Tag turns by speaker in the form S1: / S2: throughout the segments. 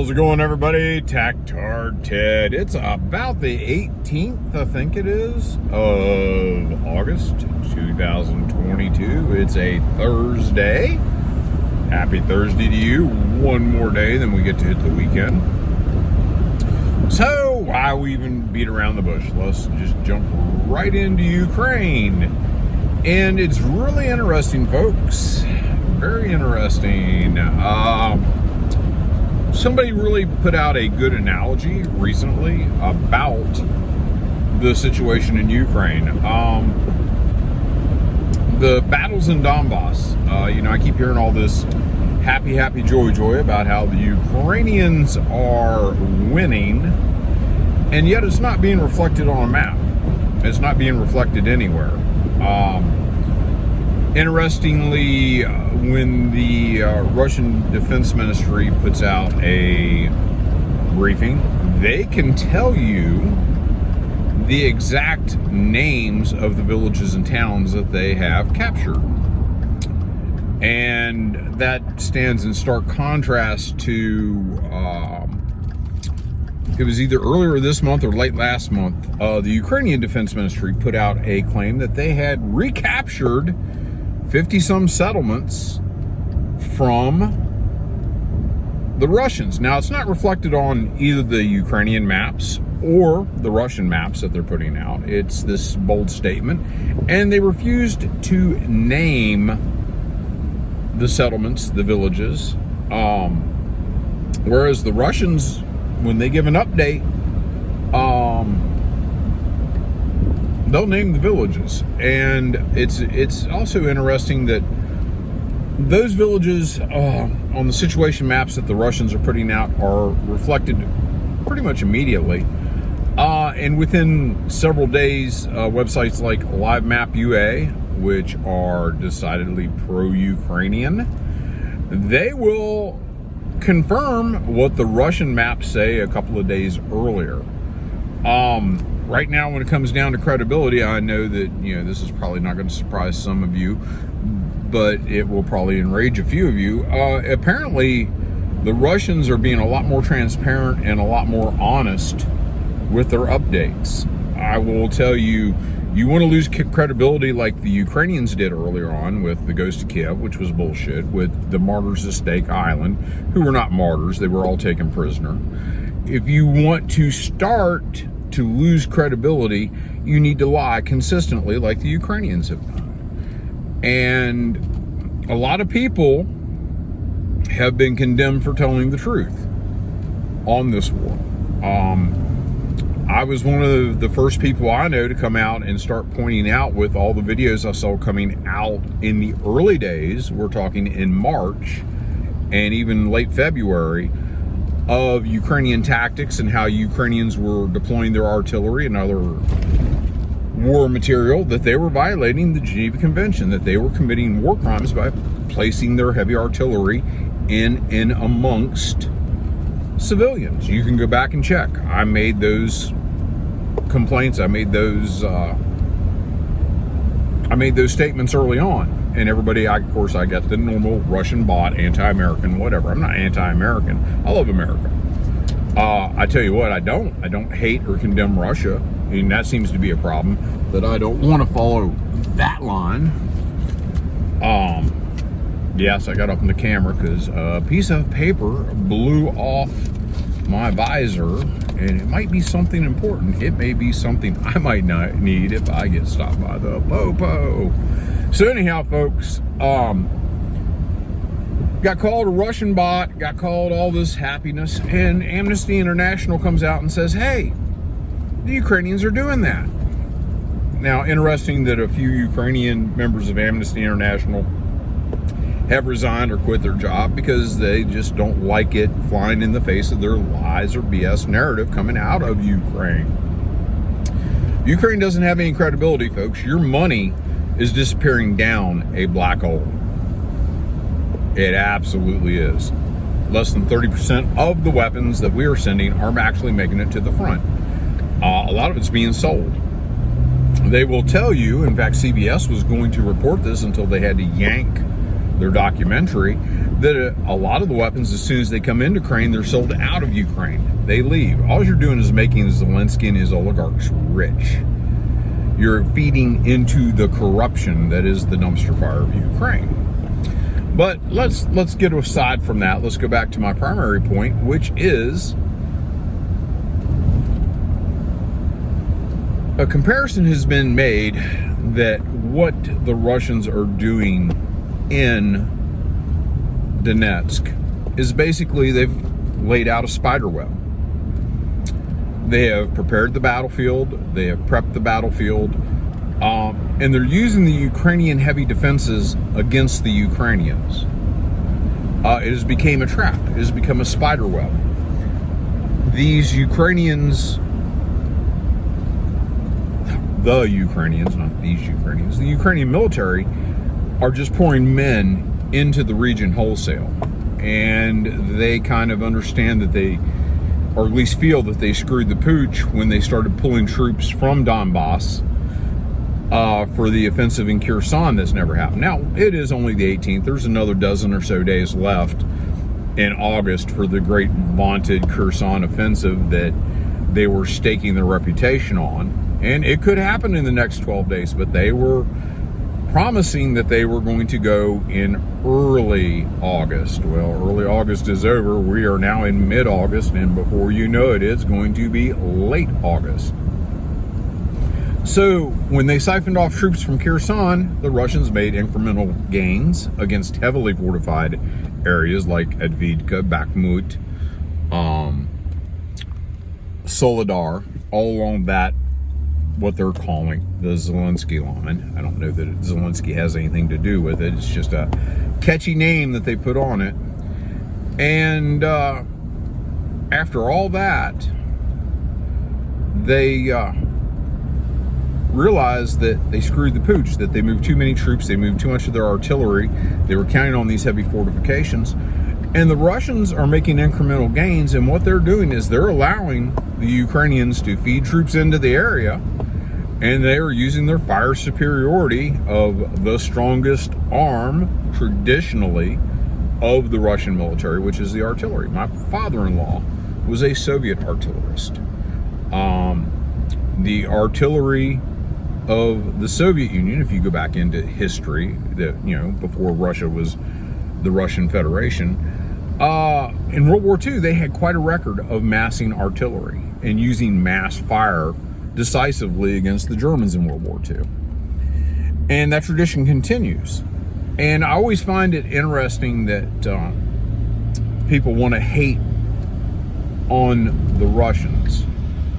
S1: How's it going, everybody? Tactard Ted. It's about the 18th, I think it is, of August 2022. It's a Thursday. Happy Thursday to you. One more day, then we get to hit the weekend. So, why we even beat around the bush? Let's just jump right into Ukraine. And it's really interesting, folks. Very interesting. Somebody really put out a good analogy recently about the situation in Ukraine. The battles in Donbass. I keep hearing all this happy, joy about how the Ukrainians are winning, and yet it's not being reflected on a map. It's not being reflected anywhere. Interestingly, when the Russian Defense Ministry puts out a briefing, they can tell you the exact names of the villages and towns that they have captured. And that stands in stark contrast to, it was either earlier this month or late last month, the Ukrainian Defense Ministry put out a claim that they had recaptured 50-some settlements from the Russians. Now, it's not reflected on either the Ukrainian maps or the Russian maps that they're putting out. It's this bold statement, and they refused to name the settlements, the villages, whereas the Russians, when they give an update, they'll name the villages. And it's also interesting that those villages on the situation maps that the Russians are putting out are reflected pretty much immediately. And within several days, websites like Live Map UA, which are decidedly pro-Ukrainian, they will confirm what the Russian maps say a couple of days earlier. Right now, when it comes down to credibility, I know that, this is probably not going to surprise some of you, but it will probably enrage a few of you. Apparently, the Russians are being a lot more transparent and a lot more honest with their updates. I will tell you, you want to lose credibility like the Ukrainians did earlier on with the Ghost of Kiev, which was bullshit, with the martyrs of Stake Island, who were not martyrs, they were all taken prisoner. If you want to start to lose credibility, you need to lie consistently like the Ukrainians have done. And a lot of people have been condemned for telling the truth on this war. I was one of the first people I know to come out and start pointing out with all the videos I saw coming out in the early days, we're talking in March and even late February, of Ukrainian tactics and how Ukrainians were deploying their artillery and other war material, that they were violating the Geneva Convention, that they were committing war crimes by placing their heavy artillery in amongst civilians. You can go back and check. I made those complaints. I made those statements early on. And everybody, of course, I got the normal Russian bot, anti-American, whatever. I'm not anti-American. I love America. I tell you what, I don't hate or condemn Russia. I mean, that seems to be a problem, that I don't want to follow that line. Yes, I got up in the camera because a piece of paper blew off my visor, and it might be something important. It may be something I might not need if I get stopped by the popo. So anyhow, folks, got called a Russian bot, got called all this happiness, and Amnesty International comes out and says, hey, the Ukrainians are doing that. Now, interesting that a few Ukrainian members of Amnesty International have resigned or quit their job because they just don't like it flying in the face of their lies or BS narrative coming out of Ukraine. Ukraine doesn't have any credibility, folks. Your money is disappearing down a black hole. It absolutely is. Less than 30% of the weapons that we are sending are actually making it to the front. A lot of it's being sold. They will tell you, in fact, CBS was going to report this until they had to yank their documentary, that a lot of the weapons, as soon as they come into Ukraine, they're sold out of Ukraine. They leave. All you're doing is making Zelensky and his oligarchs rich. You're feeding into the corruption that is the dumpster fire of Ukraine. But let's get aside from that. Let's go back to my primary point, which is a comparison has been made that what the Russians are doing in Donetsk is basically they've laid out a spider web. They have prepared the battlefield, they have prepped the battlefield, and they're using the Ukrainian heavy defenses against the Ukrainians. It has become a trap. It has become a spider web. These Ukrainians, the Ukrainians, not these Ukrainians, the Ukrainian military are just pouring men into the region wholesale. And they kind of understand that they, or at least feel that they screwed the pooch when they started pulling troops from Donbass for the offensive in Kherson. That's never happened. Now, it is only the 18th. There's another dozen or so days left in August for the great vaunted Kherson offensive that they were staking their reputation on. And it could happen in the next 12 days, but they were promising that they were going to go in early August. Well, early August is over. We are now in mid-August, and before you know it, it's going to be late August. So when they siphoned off troops from Kherson, the Russians made incremental gains against heavily fortified areas like Advidka, Bakhmut, Soledar, all along that, what they're calling the Zelensky line. I don't know that Zelensky has anything to do with it. It's just a catchy name that they put on it. And after all that, they realized that they screwed the pooch, that they moved too many troops, they moved too much of their artillery, they were counting on these heavy fortifications. And the Russians are making incremental gains, and what they're doing is they're allowing the Ukrainians to feed troops into the area, and they are using their fire superiority of the strongest arm, traditionally, of the Russian military, which is the artillery. My father-in-law was a Soviet artillerist. The artillery of the Soviet Union, if you go back into history, that, you know, before Russia was the Russian Federation, in World War II, they had quite a record of massing artillery and using mass fire decisively against the Germans in World War II. And that tradition continues. And I always find it interesting that people want to hate on the Russians.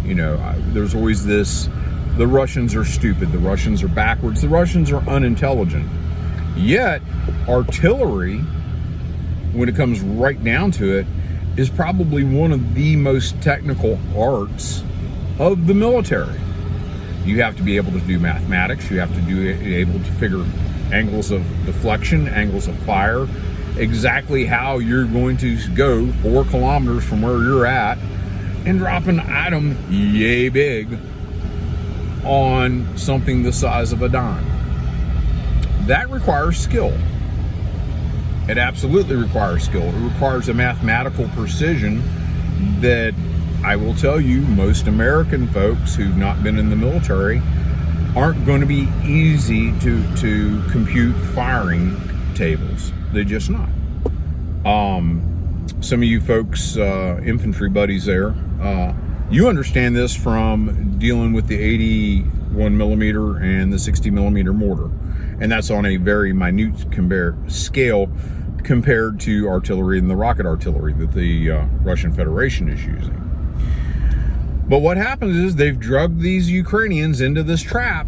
S1: You know, there's always this, the Russians are stupid, the Russians are backwards, the Russians are unintelligent. Yet, artillery, when it comes right down to it, is probably one of the most technical arts of the military. You have to be able to do mathematics, you have to be able to figure angles of deflection, angles of fire, exactly how you're going to go 4 kilometers from where you're at and drop an item yay big on something the size of a dime. That requires skill. It absolutely requires skill. It requires a mathematical precision that I will tell you, most American folks who've not been in the military aren't going to be easy to compute firing tables. They're just not. Some of you folks, infantry buddies there, you understand this from dealing with the 81 millimeter and the 60 millimeter mortar. And that's on a very minute scale compared to artillery and the rocket artillery that the Russian Federation is using. But what happens is they've drugged these Ukrainians into this trap,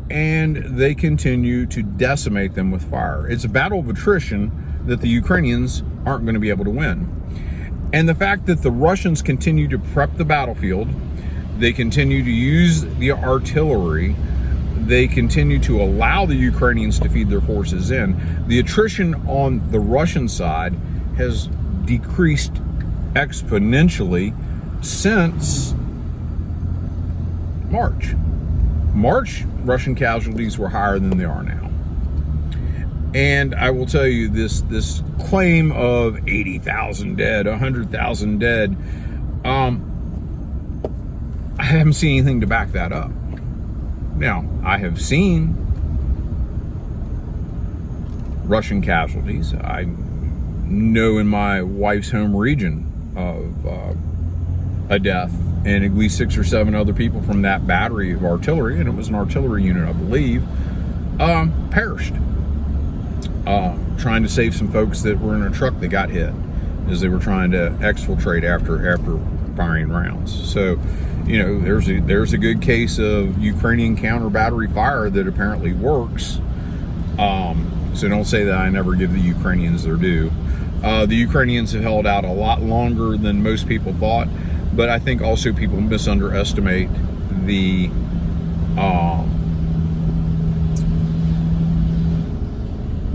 S1: and they continue to decimate them with fire. It's a battle of attrition that the Ukrainians aren't going to be able to win. And the fact that the Russians continue to prep the battlefield, they continue to use the artillery, they continue to allow the Ukrainians to feed their forces in, the attrition on the Russian side has decreased exponentially since March. Russian casualties were higher than they are now. And I will tell you, this claim of 80,000 dead, 100,000 dead, I haven't seen anything to back that up. Now, I have seen Russian casualties. I know in my wife's home region of a death, and at least 6 or 7 other people from that battery of artillery, and it was an artillery unit, I believe, perished. Trying to save some folks that were in a truck that got hit as they were trying to exfiltrate after firing rounds. So, you know, there's a good case of Ukrainian counter battery fire that apparently works. So don't say that I never give the Ukrainians their due. The Ukrainians have held out a lot longer than most people thought, but I think also people misunderestimate the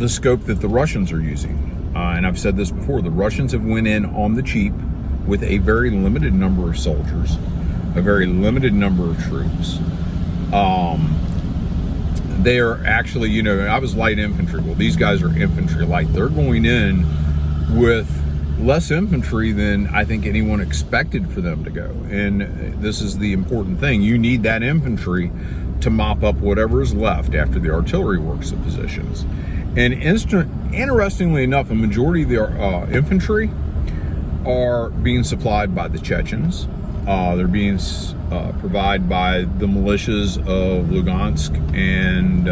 S1: scope that the Russians are using. And I've said this before, the Russians have went in on the cheap with a very limited number of soldiers, a very limited number of troops. They are actually, you know, I was light infantry. Well, these guys are infantry light. They're going in with less infantry than I think anyone expected for them to go. And this is the important thing. You need that infantry to mop up whatever is left after the artillery works the positions. And interestingly enough, a majority of the infantry are being supplied by the Chechens. They're being provided by the militias of Lugansk and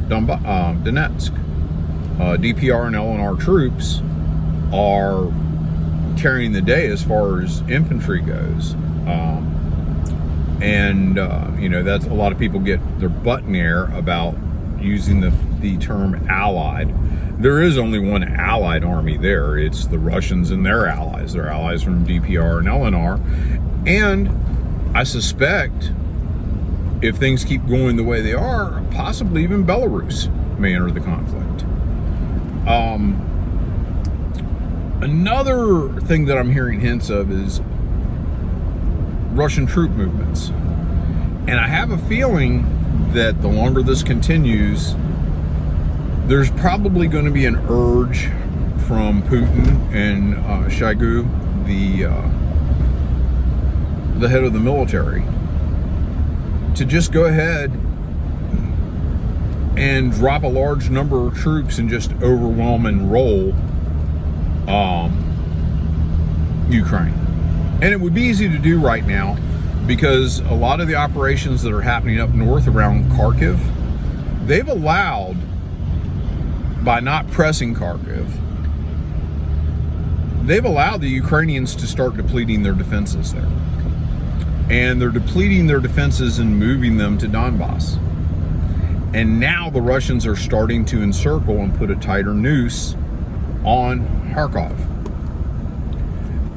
S1: Donetsk. DPR and LNR troops are carrying the day as far as infantry goes. You know, that's a lot of people get their butt in the air about using the term allied. There is only one allied army there. It's the Russians and their allies. Their allies from DPR and LNR. And I suspect if things keep going the way they are, possibly even Belarus may enter the conflict. Another thing that I'm hearing hints of is Russian troop movements. And I have a feeling that the longer this continues, there's probably going to be an urge from Putin and Shoigu, the head of the military, to just go ahead and drop a large number of troops and just overwhelm and roll Ukraine. And it would be easy to do right now because a lot of the operations that are happening up north around Kharkiv, they've allowed, by not pressing Kharkiv, they've allowed the Ukrainians to start depleting their defenses there. And they're depleting their defenses and moving them to Donbass. And now the Russians are starting to encircle and put a tighter noose on Kharkov.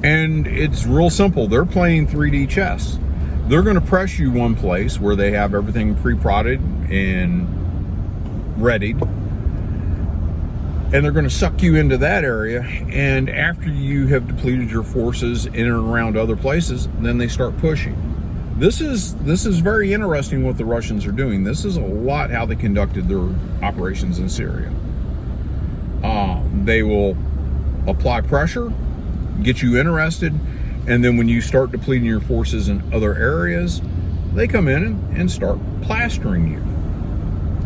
S1: And it's real simple. They're playing 3D chess. They're going to press you one place where they have everything pre-prodded and readied. And they're going to suck you into that area. And after you have depleted your forces in and around other places, then they start pushing. This is very interesting what the Russians are doing. This is a lot how they conducted their operations in Syria. They will apply pressure, get you interested, and then when you start depleting your forces in other areas, they come in and start plastering you.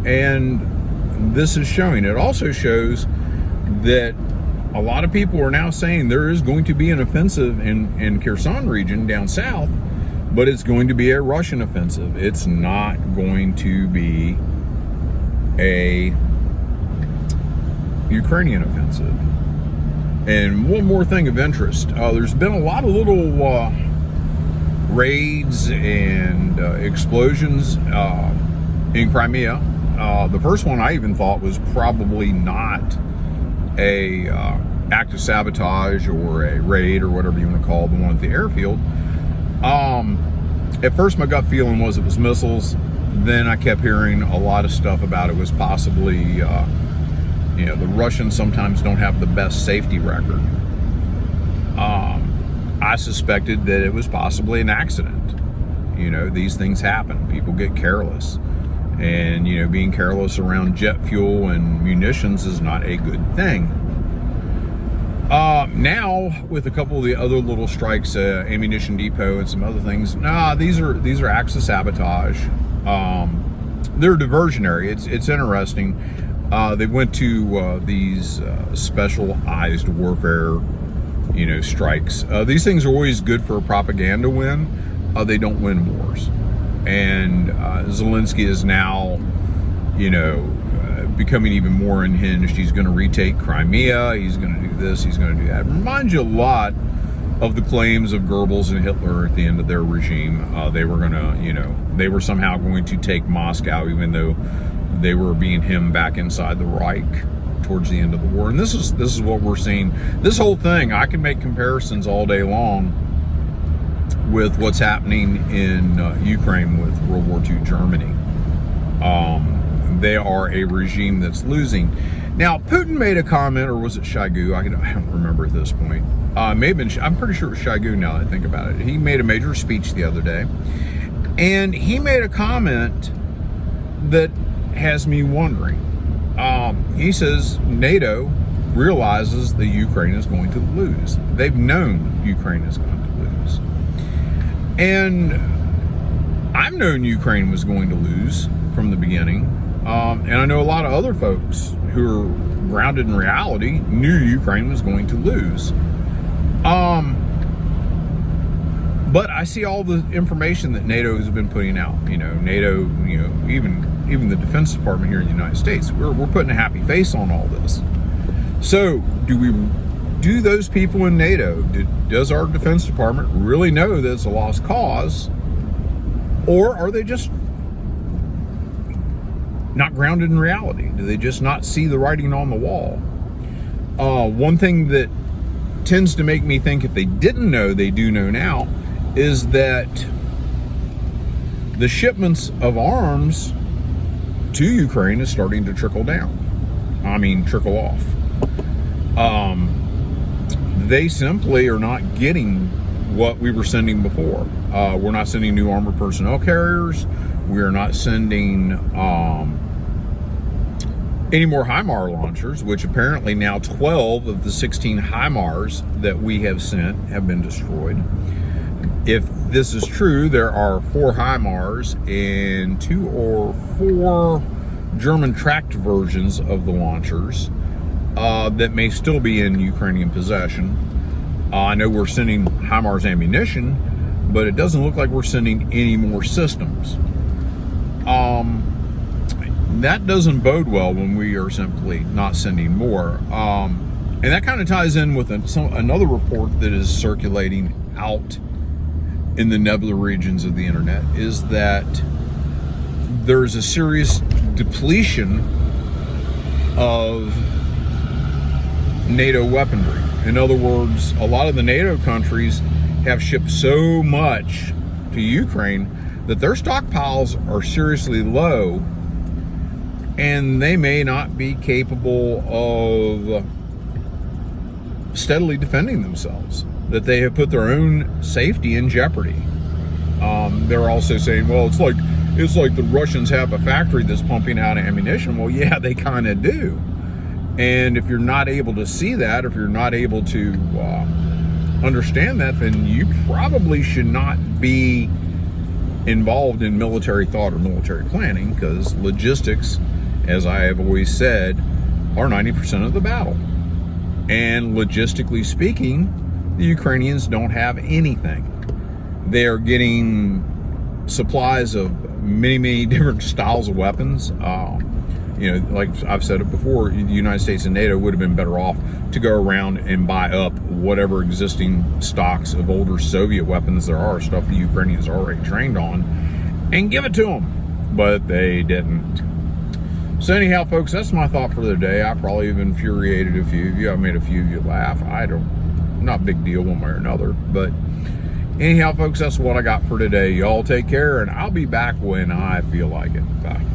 S1: And this is showing. It also shows that a lot of people are now saying there is going to be an offensive in Kherson region down south, but it's going to be a Russian offensive. It's not going to be a Ukrainian offensive. And one more thing of interest, there's been a lot of little raids and explosions in Crimea. The first one I even thought was probably not a act of sabotage or a raid or whatever you want to call it, the one at the airfield. At first my gut feeling was it was missiles. Then I kept hearing a lot of stuff about it was possibly you know, the Russians sometimes don't have the best safety record. I suspected that it was possibly an accident. You know, these things happen. People get careless. And, you know, being careless around jet fuel and munitions is not a good thing. Now, with a couple of the other little strikes, ammunition depot and some other things, these are acts of sabotage. They're diversionary. It's interesting. They went to these specialized warfare, you know, strikes. These things are always good for a propaganda win. They don't win wars. And Zelensky is now, you know, becoming even more unhinged. He's going to retake Crimea. He's going to do this. He's going to do that. It reminds you a lot of the claims of Goebbels and Hitler at the end of their regime. They were going to, you know, they were somehow going to take Moscow, even though they were being hemmed back inside the Reich towards the end of the war. And this is what we're seeing. This whole thing, I can make comparisons all day long with what's happening in Ukraine with World War II Germany. They are a regime that's losing. Now, Putin made a comment, or was it Shoigu? I don't remember at this point. Maybe I'm pretty sure it was Shoigu now that I think about it. He made a major speech the other day, and he made a comment that has me wondering. He says NATO realizes that Ukraine is going to lose. They've known Ukraine is going to lose. And I've known Ukraine was going to lose from the beginning. And I know a lot of other folks who are grounded in reality knew Ukraine was going to lose. But I see all the information that NATO has been putting out. You know, NATO, you know, even the Defense Department here in the United States, we're putting a happy face on all this. So do those people in NATO, does our Defense Department really know that it's a lost cause? Or are they just not grounded in reality? Do they just not see the writing on the wall? One thing that tends to make me think if they didn't know, they do know now, is that the shipments of arms to Ukraine is starting to trickle down. I mean, trickle off. They simply are not getting what we were sending before. We're not sending new armored personnel carriers. We're not sending any more HIMAR launchers, which apparently now 12 of the 16 HIMARs that we have sent have been destroyed. If this is true, there are 4 HIMARs and 2 or 4 German tracked versions of the launchers that may still be in Ukrainian possession. I know we're sending HIMARS ammunition, but it doesn't look like we're sending any more systems. That doesn't bode well when we are simply not sending more. And that kind of ties in with another report that is circulating out in the nebula regions of the internet, is that there's a serious depletion of NATO weaponry. In other words, a lot of the NATO countries have shipped so much to Ukraine that their stockpiles are seriously low, and they may not be capable of steadily defending themselves, that they have put their own safety in jeopardy. They're also saying, well, it's like the Russians have a factory that's pumping out ammunition. Well, yeah, they kind of do. And if you're not able to see that, if you're not able to understand that, then you probably should not be involved in military thought or military planning, because logistics, as I have always said, are 90% of the battle. And logistically speaking, the Ukrainians don't have anything. They are getting supplies of many, many different styles of weapons. You know, like I've said it before, the United States and NATO would have been better off to go around and buy up whatever existing stocks of older Soviet weapons there are, stuff the Ukrainians are already trained on, and give it to them. But they didn't. So anyhow, folks, that's my thought for the day. I probably have infuriated a few of you. I've made a few of you laugh. Not a big deal one way or another. But anyhow, folks, that's what I got for today. Y'all take care, and I'll be back when I feel like it. Bye.